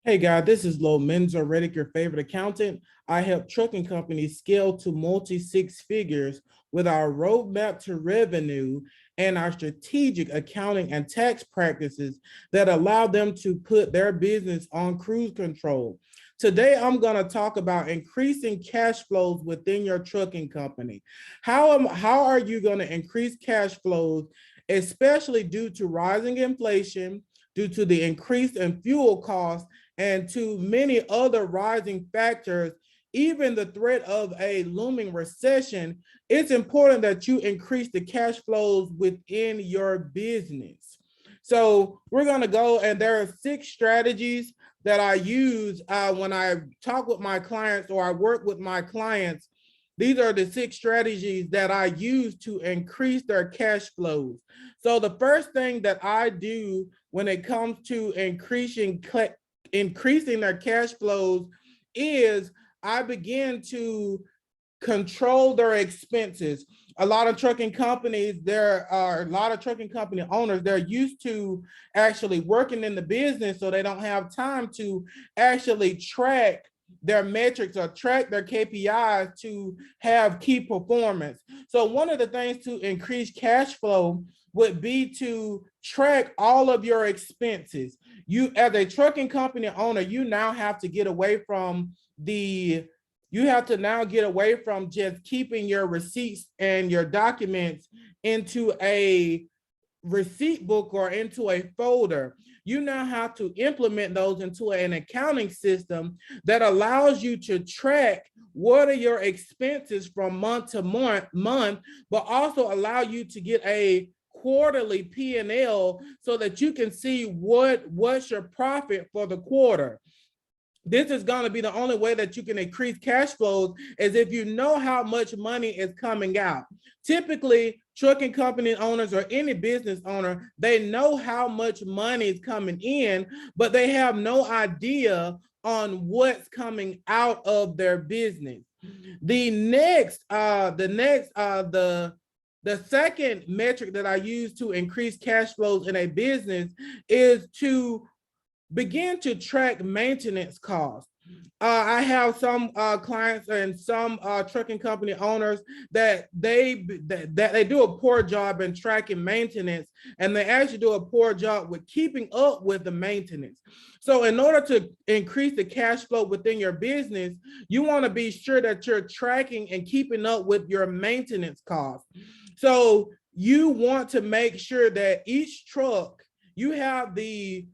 Hey guys, this is Lo Menzo Reddick, your favorite accountant. I help trucking companies scale to multi-six figures with our roadmap to revenue and our strategic accounting and tax practices that allow them to put their business on cruise control. Today, I'm going to talk about increasing cash flows within your trucking company. How are you going to increase cash flows, especially due to rising inflation, due to the increase in fuel costs, and to many other rising factors, even the threat of a looming recession? It's important that you increase the cash flows within your business. So we're going to go, and there are 6 strategies that I use when I talk with my clients or I work with my clients. These are the 6 strategies that I use to increase their cash flows. So the first thing that I do when it comes to increasing their cash flows is I begin to control their expenses. A lot of trucking companies, there are a lot of trucking company owners, they're used to actually working in the business, so they don't have time to actually track their metrics or track their KPIs to have key performance. So one of the things to increase cash flow would be to track all of your expenses. You, as a trucking company owner, you now have to get away from the you have to now get away from just keeping your receipts and your documents into a receipt book or into a folder. You now have to implement those into an accounting system that allows you to track what are your expenses from month to month, but also allow you to get a quarterly P&L so that you can see what's your profit for the quarter. This is going to be the only way that you can increase cash flows is if you know how much money is coming out. Typically, trucking company owners or any business owner, they know how much money is coming in, but they have no idea on what's coming out of their business. The second metric that I use to increase cash flows in a business is to begin to track maintenance costs. I have some clients and some trucking company owners that they do a poor job in tracking maintenance, and they actually do a poor job with keeping up with the maintenance. So in order to increase the cash flow within your business, you want to be sure that you're tracking and keeping up with your maintenance costs. So you want to make sure that each truck, you have the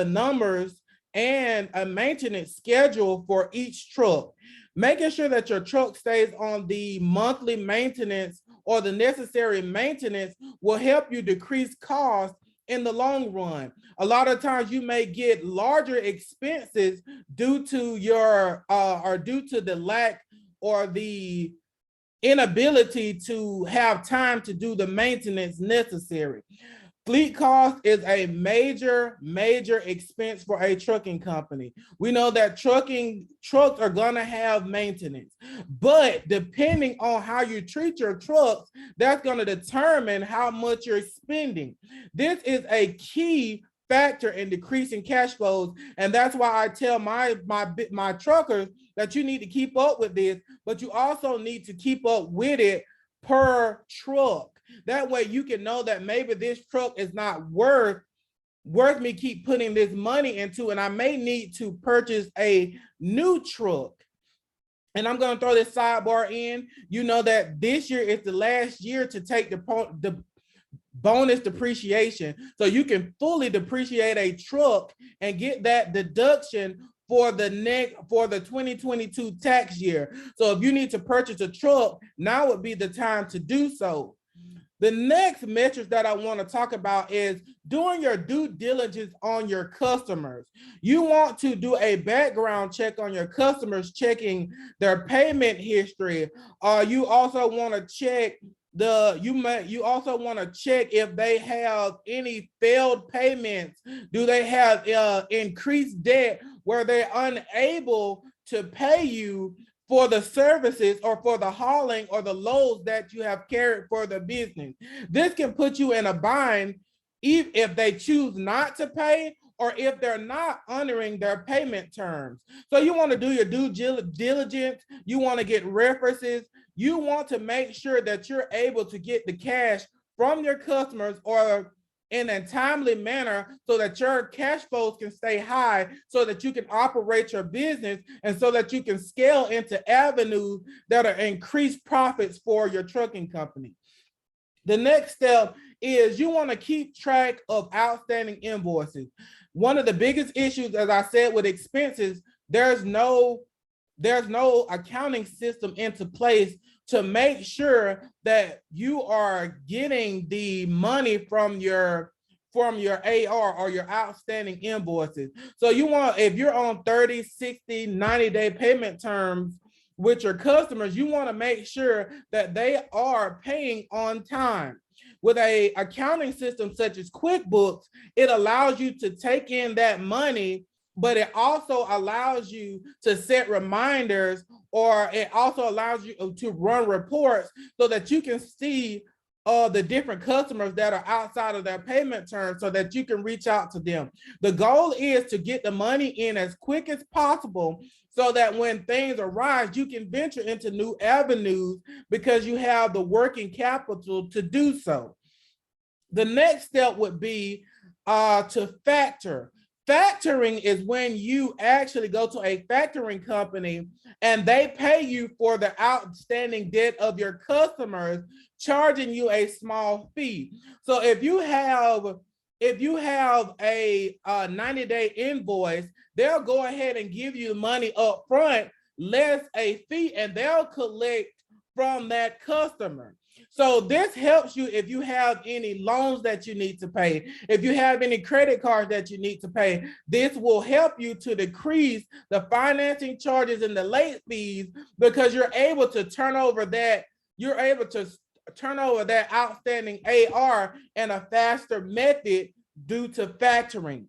numbers and a maintenance schedule for each truck. Making sure that your truck stays on the monthly maintenance or the necessary maintenance will help you decrease costs in the long run. A lot of times you may get larger expenses due to your or due to the lack or the inability to have time to do the maintenance necessary. Fleet cost is a major expense for a trucking company. We know that trucks are gonna have maintenance, but depending on how you treat your trucks, that's gonna determine how much you're spending. This is a key factor in decreasing cash flows, and that's why I tell my truckers that you need to keep up with this, but you also need to keep up with it per truck. That way you can know that maybe this truck is not worth me keep putting this money into, and I may need to purchase a new truck. And I'm going to throw this sidebar in. You know that this year is the last year to take the bonus depreciation, so you can fully depreciate a truck and get that deduction for the 2022 tax year. So if you need to purchase a truck, now would be the time to do so. The next metric that I want to talk about is doing your due diligence on your customers. You want to do a background check on your customers, checking their payment history. You also want to check you also want to check if they have any failed payments. Do they have increased debt where they're unable to pay you for the services or for the hauling or the loads that you have carried for the business? This can put you in a bind if they choose not to pay, or if they're not honoring their payment terms. So you want to do your due diligence, you want to get references, you want to make sure that you're able to get the cash from your customers or in a timely manner so that your cash flows can stay high, so that you can operate your business and so that you can scale into avenues that are increased profits for your trucking company. The next step is you want to keep track of outstanding invoices. One of the biggest issues, as I said, with expenses, there's no accounting system into place to make sure that you are getting the money from your AR or your outstanding invoices. So you want, if you're on 30, 60, 90-day payment terms with your customers, you want to make sure that they are paying on time. With a accounting system such as QuickBooks, it allows you to take in that money, but it also allows you to set reminders, or it also allows you to run reports so that you can see the different customers that are outside of their payment terms so that you can reach out to them. The goal is to get the money in as quick as possible so that when things arise, you can venture into new avenues because you have the working capital to do so. The next step would be to factor. Factoring is when you actually go to a factoring company and they pay you for the outstanding debt of your customers, charging you a small fee. So if you have a 90-day invoice, they'll go ahead and give you money up front, less a fee, and they'll collect from that customer. So this helps you if you have any loans that you need to pay, if you have any credit cards that you need to pay. This will help you to decrease the financing charges and the late fees because you're able to turn over that outstanding AR in a faster method due to factoring.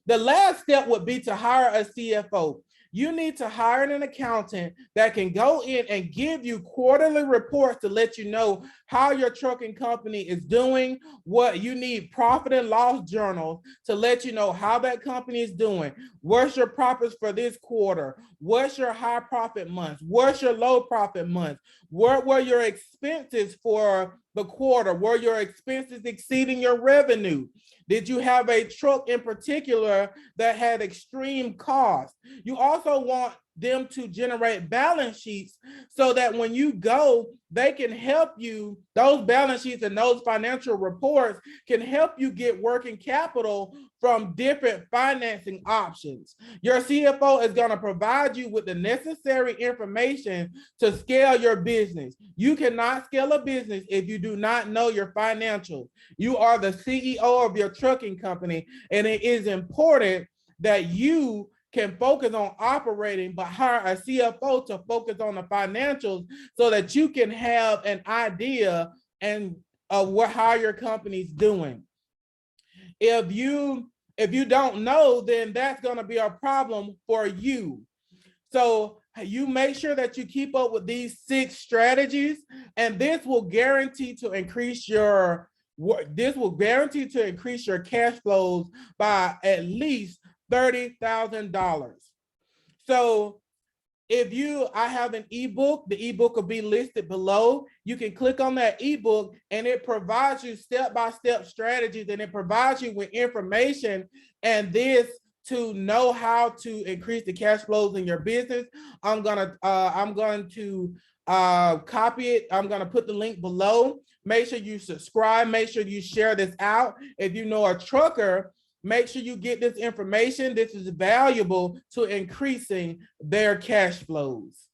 The last step would be to hire a CFO. You need to hire an accountant that can go in and give you quarterly reports to let you know how your trucking company is doing. What you need, profit and loss journals to let you know how that company is doing. What's your profits for this quarter? What's your high profit months? What's your low profit months? What were your expenses for the quarter? Were your expenses exceeding your revenue? Did you have a truck in particular that had extreme costs? You also want them to generate balance sheets so that when you go, they can help you. Those balance sheets and those financial reports can help you get working capital from different financing options. Your CFO is going to provide you with the necessary information to scale your business. You cannot scale a business if you do not know your financials. You are the CEO of your trucking company, and it is important that you can focus on operating, but hire a CFO to focus on the financials so that you can have an idea and how your company's doing. If you don't know, then that's going to be a problem for you. So you make sure that you keep up with these 6 strategies, and this will guarantee to increase your cash flows by at least $30,000. So I have an ebook, the ebook will be listed below. You can click on that ebook and it provides you step-by-step strategies, and it provides you with information and this to know how to increase the cash flows in your business. I'm going to copy it. I'm going to put the link below. Make sure you subscribe. Make sure you share this out. If you know a trucker, make sure you get this information. This is valuable to increasing their cash flows.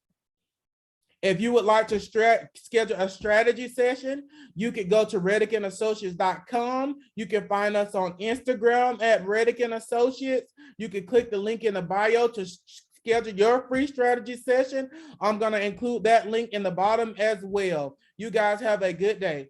If you would like to schedule a strategy session, you can go to reddick&associates.com. You can find us on Instagram at Reddick & Associates. You can click the link in the bio to schedule your free strategy session. I'm going to include that link in the bottom as well. You guys have a good day.